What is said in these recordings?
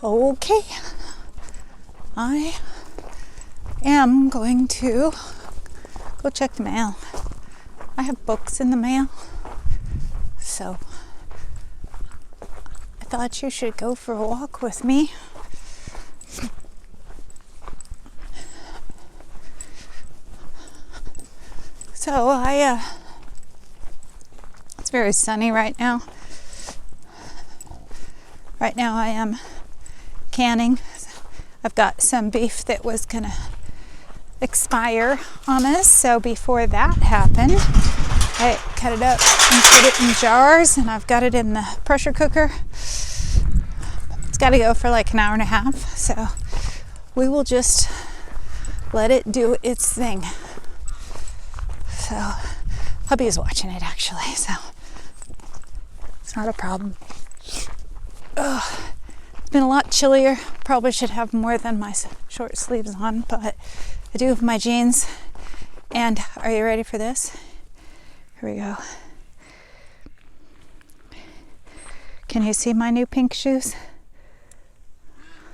Okay, I am going to go check the mail. I have books in the mail, so I thought you should go for a walk with me. So it's very sunny right now. Right now I am canning. I've got some beef that was gonna expire on us, so before that happened, I cut it up and put it in jars, and I've got it in the pressure cooker. It's got to go for like an hour and a half, so we will just let it do its thing. So hubby is watching it actually, so it's not a problem. It's been a lot chillier. Probably should have more than my short sleeves on, but I do have my jeans. And are you ready for this? Here we go. Can you see my new pink shoes?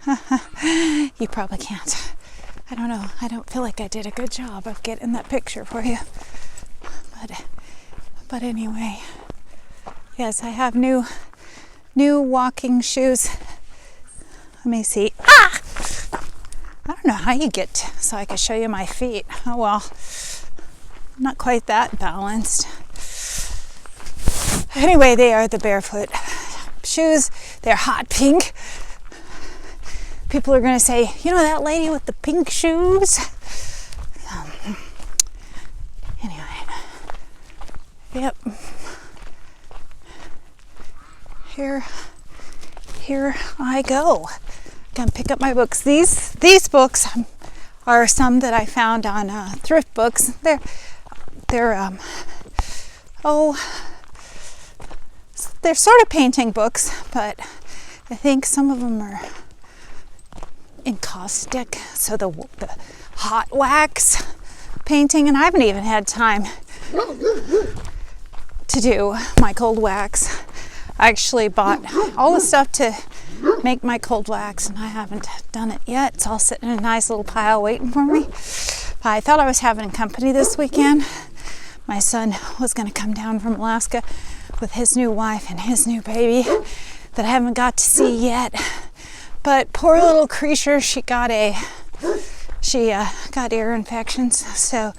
You probably can't. I don't know. I don't feel like I did a good job of getting that picture for you. But anyway, yes, I have new walking shoes. Let me see. I don't know how you get so I can show you my feet. Oh well, not quite that balanced. Anyway, they are the barefoot shoes. They're hot pink. People are gonna say, you know that lady with the pink shoes? Anyway, yep. Here I go. Gonna pick up my books. These books are some that I found on thrift books. They're sort of painting books, but I think some of them are encaustic, so the hot wax painting, and I haven't even had time to do my cold wax. I actually bought all the stuff to make my cold wax, and I haven't done it yet. It's all sitting in a nice little pile waiting for me. I thought I was having company this weekend. My son was going to come down from Alaska with his new wife and his new baby that I haven't got to see yet. But poor little creature, she got ear infections, so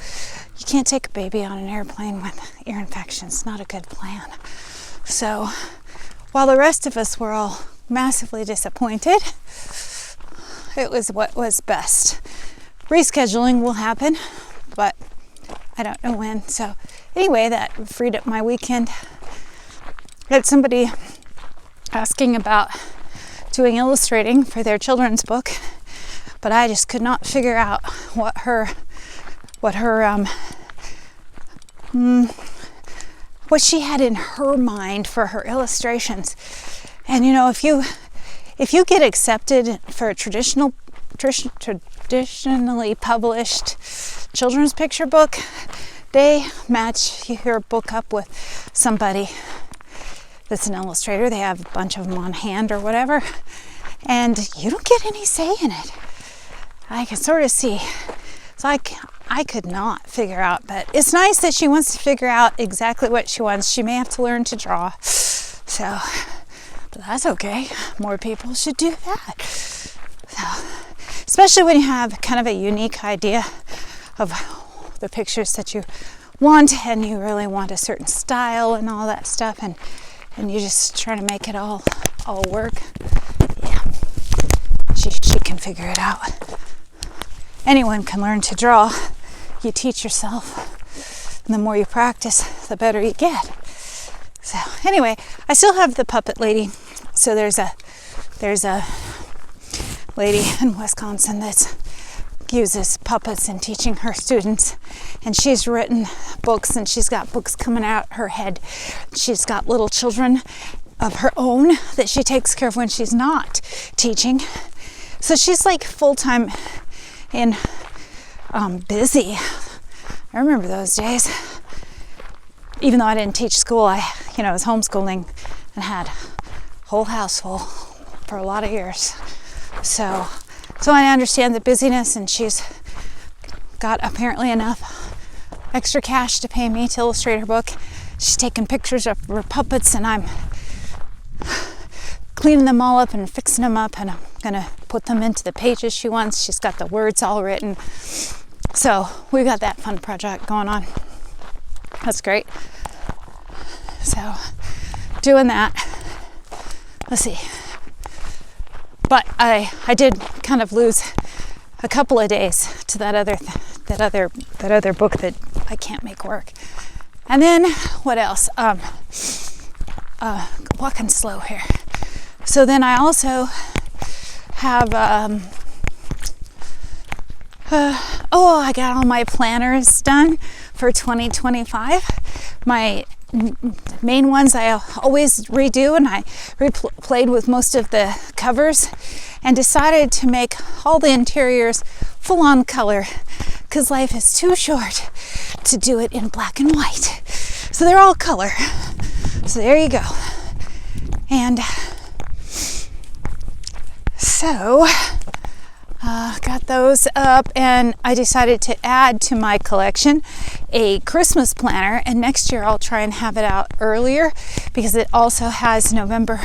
you can't take a baby on an airplane with ear infections. Not a good plan. So while the rest of us were all massively disappointed, it was what was best. Rescheduling will happen, but I don't know when. So anyway, that freed up my weekend. I had somebody asking about doing illustrating for their children's book, but I just could not figure out what she had in her mind for her illustrations. And you know, if you get accepted for a traditionally published children's picture book, they match your book up with somebody that's an illustrator. They have a bunch of them on hand or whatever, and you don't get any say in it. I can sort of see. So I could not figure out, but it's nice that she wants to figure out exactly what she wants. She may have to learn to draw, so but that's okay. More people should do that. So, especially when you have kind of a unique idea of the pictures that you want, and you really want a certain style and all that stuff, and you just try to make it all work. Yeah, she can figure it out. Anyone can learn to draw. You teach yourself, and the more you practice, the better you get. So anyway, I still have the puppet lady. So there's a lady in Wisconsin that uses puppets in teaching her students, and she's written books, and she's got books coming out her head. She's got little children of her own that she takes care of when she's not teaching. So she's like full-time and busy. I remember those days. Even though I didn't teach school, I was homeschooling and had a whole house full for a lot of years. So I understand the busyness, and she's got apparently enough extra cash to pay me to illustrate her book. She's taking pictures of her puppets, and I'm cleaning them all up and fixing them up, and I'm gonna put them into the pages she wants. She's got the words all written. So we got that fun project going on. That's great. So doing that. Let's see. But I did kind of lose a couple of days to that other book that I can't make work. And then what else? Walking slow here. So then I also have I got all my planners done for 2025. My main ones I always redo, and I played with most of the covers and decided to make all the interiors full on color because life is too short to do it in black and white. So they're all color. So there you go. And so got those up, and I decided to add to my collection a Christmas planner, and next year I'll try and have it out earlier because it also has November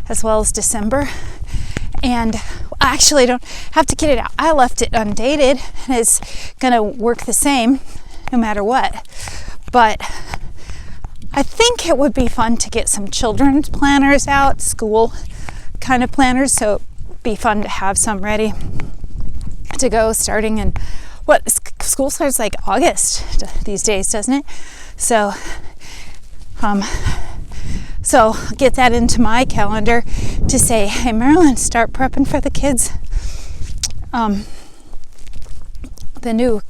as well as December. And I actually don't have to get it out. I left it undated, and it's gonna work the same no matter what. But I think it would be fun to get some children's planners out, school kind of planners, so it'd be fun to have some ready to go starting in school starts like August these days, doesn't it? So get that into my calendar to say, hey Marilyn, start prepping for the kids. The new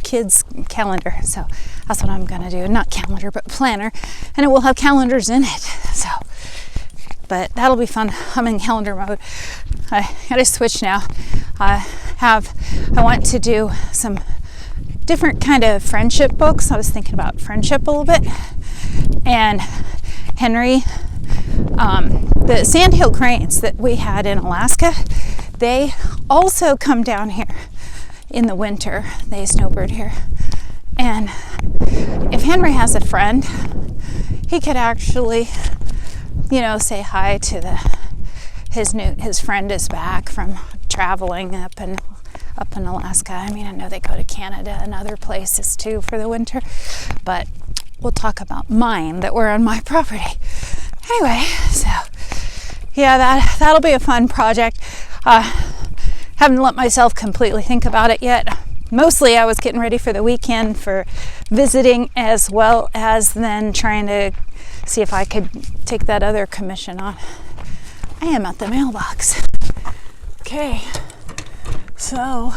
kids calendar. So that's what I'm gonna do. Not calendar, but planner, and it will have calendars in it. So, but that'll be fun. I'm in calendar mode. I gotta switch now. I want to do some different kind of friendship books. I was thinking about friendship a little bit, and Henry, the sandhill cranes that we had in Alaska, they also come down here in the winter. They snowbird here, and if Henry has a friend, he could actually, say hi to his friend is back from traveling up in Alaska. I mean, I know they go to Canada and other places too for the winter, but we'll talk about mine that were on my property. Anyway, so yeah, that'll be a fun project. Haven't let myself completely think about it yet. Mostly I was getting ready for the weekend for visiting, as well as then trying to see if I could take that other commission on. I am at the mailbox. Okay, so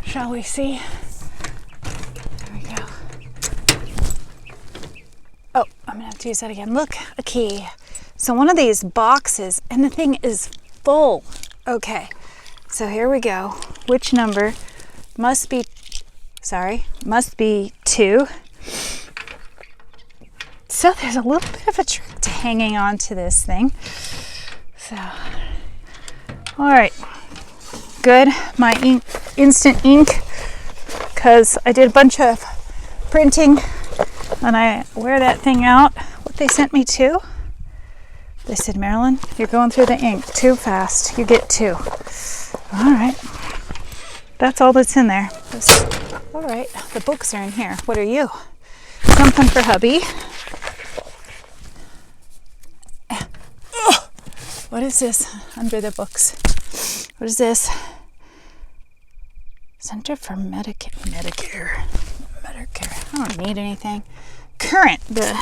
shall we see? There we go. Oh, I'm gonna have to use that again. Look, a key. So one of these boxes, and the thing is full. Okay, so here we go. Which number? Must be 2. So there's a little bit of a trick to hanging on to this thing. So, all right, good. My instant ink, because I did a bunch of printing, and I wear that thing out. What they sent me to? They said, Marilyn, you're going through the ink too fast. You get 2. All right. That's all that's in there. All right, the books are in here. What are you? Something for hubby. What is this under the books? What is this? Center for Medicare. I don't need anything. Current, the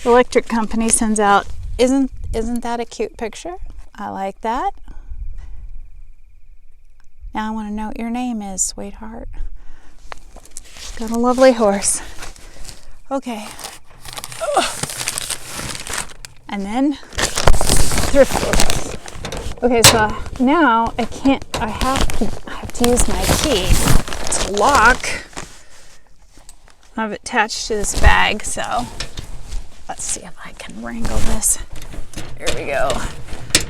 electric company sends out. Isn't that a cute picture? I like that. Now I want to know what your name is, sweetheart. Got a lovely horse. Okay. And then thrift books. Okay, so now I have to use my key to lock. I have it attached to this bag, so let's see if I can wrangle this. Here we go.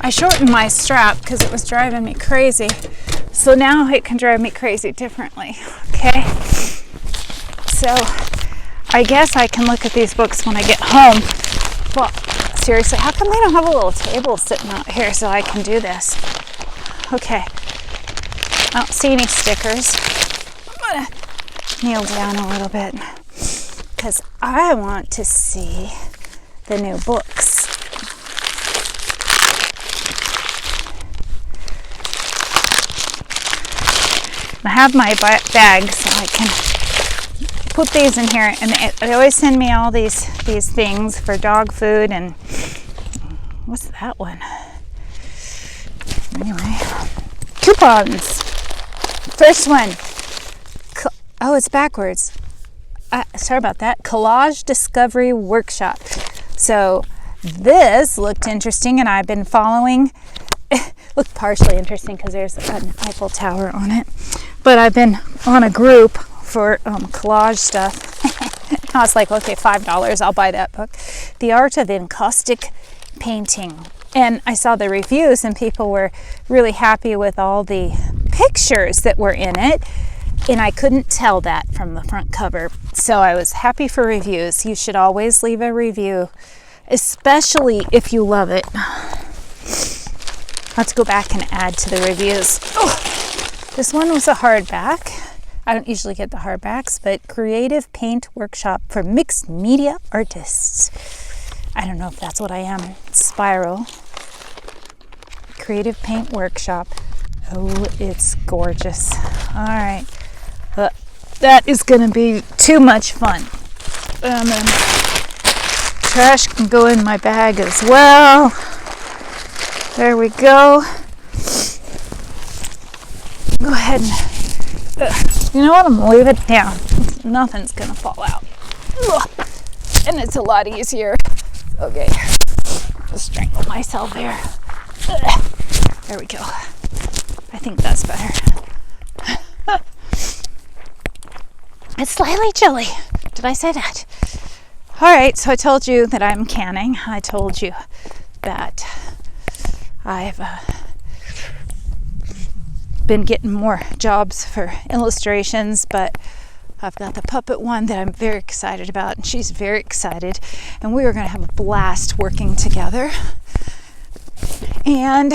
I shortened my strap because it was driving me crazy. So now it can drive me crazy differently. Okay? So I guess I can look at these books when I get home. Well, seriously, how come they don't have a little table sitting out here so I can do this? Okay. I don't see any stickers. I'm going to kneel down a little bit because I want to see the new books. I have my bag so I can put these in here, and they always send me all these things for dog food. And what's that one? Anyway, coupons. First one. Oh, it's backwards. Sorry about that. Collage Discovery Workshop. So this looked interesting, and I've been following. Looked partially interesting because there's an Eiffel Tower on it. But I've been on a group for collage stuff. I was like, okay, $5, I'll buy that book. The Art of Encaustic Painting. And I saw the reviews, and people were really happy with all the pictures that were in it. And I couldn't tell that from the front cover. So I was happy for reviews. You should always leave a review, especially if you love it. Let's go back and add to the reviews. Oh, this one was a hardback. I don't usually get the hardbacks, but Creative Paint Workshop for Mixed Media Artists. I don't know if that's what I am. Spiral. Creative Paint Workshop. Oh, it's gorgeous. All right. That is going to be too much fun. Trash can go in my bag as well. There we go. Go ahead and, you know what? I'm going to leave it down. Nothing's going to fall out. Ugh. And it's a lot easier. Okay. I'll strangle myself here. Ugh. There we go. I think that's better. It's slightly chilly. Did I say that? All right, so I told you that I'm canning. I told you that I've been getting more jobs for illustrations, but I've got the puppet one that I'm very excited about, and she's very excited, and we are going to have a blast working together. And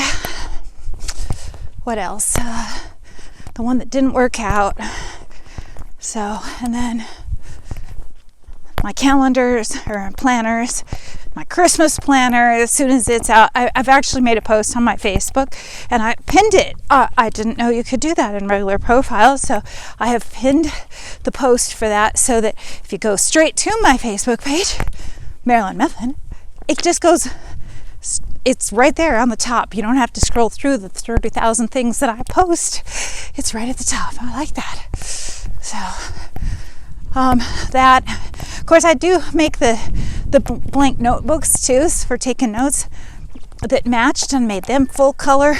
what else? The one that didn't work out. So, and then my calendars or planners, my Christmas planner, as soon as it's out, I've actually made a post on my Facebook and I pinned it. I didn't know you could do that in regular profiles, so I have pinned the post for that so that if you go straight to my Facebook page, Marilyn Method, it just goes, it's right there on the top. You don't have to scroll through the 30,000 things that I post. It's right at the top. I like that. So, that, of course, I do make the blank notebooks too for taking notes that matched and made them full color.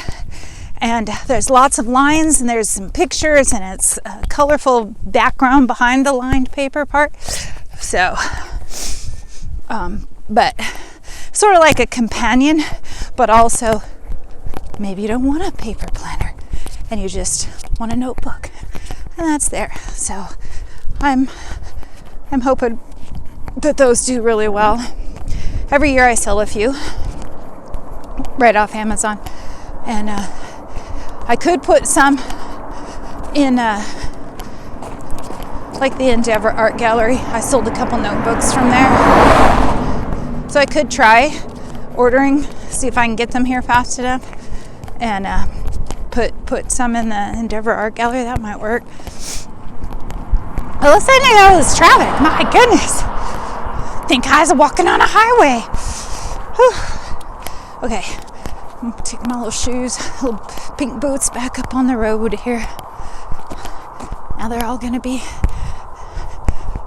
And there's lots of lines and there's some pictures and it's a colorful background behind the lined paper part. So, but sort of like a companion, but also maybe you don't want a paper planner and you just want a notebook, and that's there. So I'm hoping that those do really well. Every year I sell a few right off Amazon, and I could put some in like the Endeavor Art Gallery. I sold a couple notebooks from there, so I could try ordering, see if I can get them here fast enough, and put some in the Endeavor Art Gallery. That might work. Well, let's say all this traffic. My goodness. Think I was walking on a highway. Whew. Okay. I'm gonna take my little shoes, little pink boots back up on the road here. Now they're all gonna be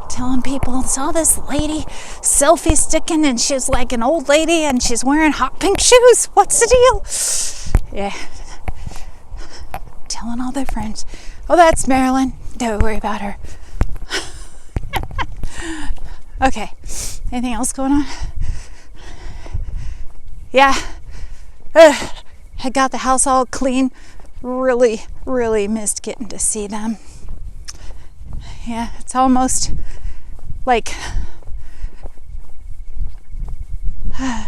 telling people, saw this lady selfie sticking and she's like an old lady and she's wearing hot pink shoes. What's the deal? Yeah. Telling all their friends, oh, that's Marilyn. Don't worry about her. Okay. Anything else going on? Yeah. had got the house all clean. Really, really missed getting to see them. Yeah, it's almost like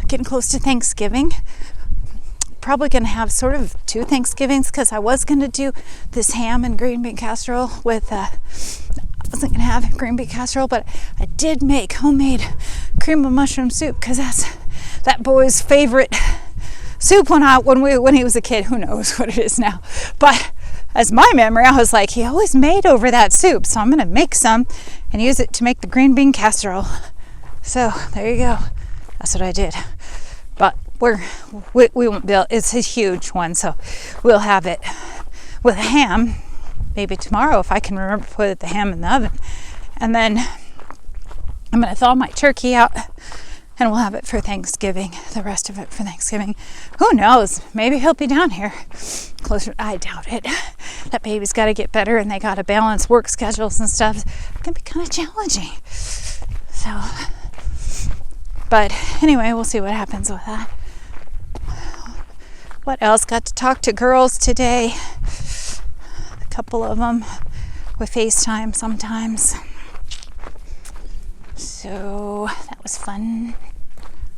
getting close to Thanksgiving. Probably going to have sort of 2 Thanksgivings because I was going to do this ham and green bean casserole with, I wasn't going to have green bean casserole, but I did make homemade cream of mushroom soup because that's that boy's favorite soup when he was a kid. Who knows what it is now? But as my memory, I was like, he always made over that soup, so I'm going to make some and use it to make the green bean casserole. So there you go. That's what I did. But we won't be able, it's a huge one, so we'll have it with a ham maybe tomorrow if I can remember to put the ham in the oven. And then I'm going to thaw my turkey out and we'll have it for Thanksgiving, the rest of it for Thanksgiving. Who knows? Maybe he'll be down here closer. I doubt it. That baby's got to get better and they got to balance work schedules and stuff. It can be kind of challenging. So, but anyway, we'll see what happens with that. What else? Got to talk to girls today. A couple of them with FaceTime sometimes. So that was fun.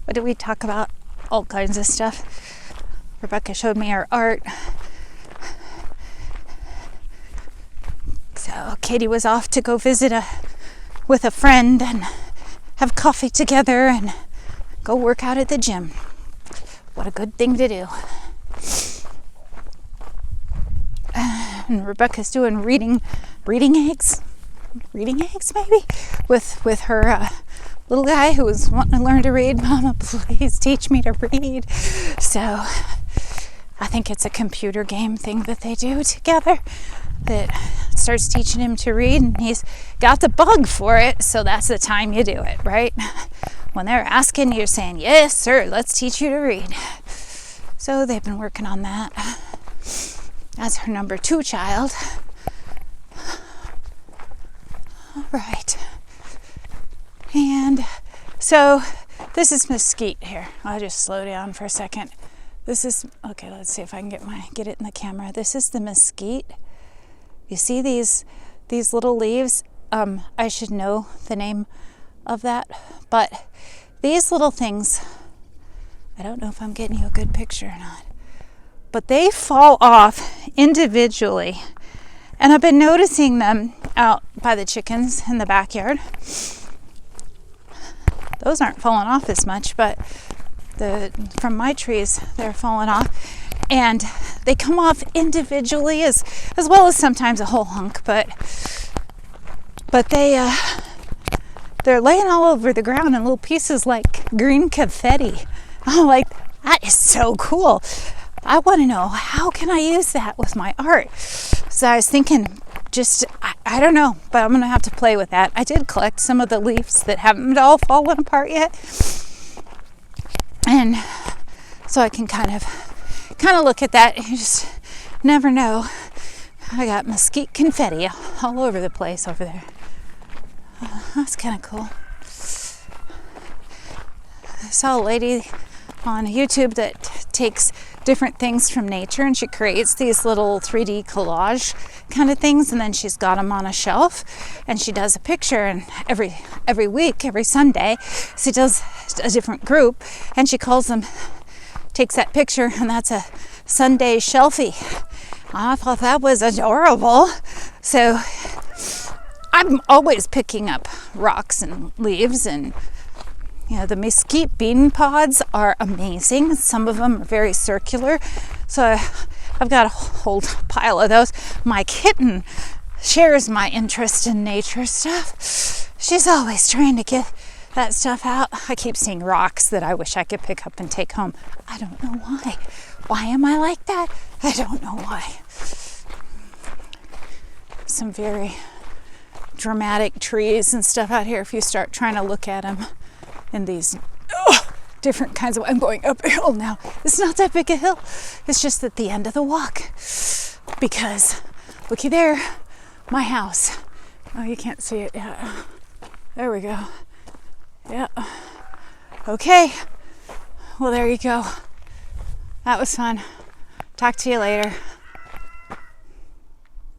What did we talk about? All kinds of stuff. Rebecca showed me her art. So Katie was off to go visit with a friend and have coffee together and go work out at the gym. What a good thing to do. And Rebecca's doing reading eggs maybe with her little guy who was wanting to learn to read. Mama, please teach me to read. So I think it's a computer game thing that they do together that starts teaching him to read, and he's got the bug for it, so that's the time you do it, right? When they're asking, you're saying, yes sir, let's teach you to read. So they've been working on that. That's her number 2 child. All right. And so this is mesquite here. I'll just slow down for a second. This is, okay, let's see if I can get it in the camera. This is the mesquite. You see these little leaves? I should know the name of that, but these little things, I don't know if I'm getting you a good picture or not, but they fall off individually. And I've been noticing them out by the chickens in the backyard. Those aren't falling off as much, but from my trees, they're falling off. And they come off individually as well as sometimes a whole hunk, but they're laying all over the ground in little pieces like green confetti. I'm like, that is so cool. I want to know, how can I use that with my art? So I was thinking, I don't know, but I'm going to have to play with that. I did collect some of the leaves that haven't all fallen apart yet. And so I can kind of look at that. You just never know. I got mesquite confetti all over the place over there. That's kind of cool. I saw a lady on YouTube that takes different things from nature and she creates these little 3D collage kind of things, and then she's got them on a shelf and she does a picture, and every week, every Sunday, she does a different group and she takes that picture, and that's a Sunday shelfie. I thought that was adorable. So I'm always picking up rocks and leaves, and the mesquite bean pods are amazing. Some of them are very circular. So I've got a whole pile of those. My kitten shares my interest in nature stuff. She's always trying to get that stuff out. I keep seeing rocks that I wish I could pick up and take home. I don't know why. Why am I like that? I don't know why. Some very dramatic trees and stuff out here if you start trying to look at them in these different kinds of, I'm going up a hill now. It's not that big a hill. It's just at the end of the walk. Because looky there, my house. Oh, you can't see it yet. There we go. Yeah. Okay. Well, there you go. That was fun. Talk to you later.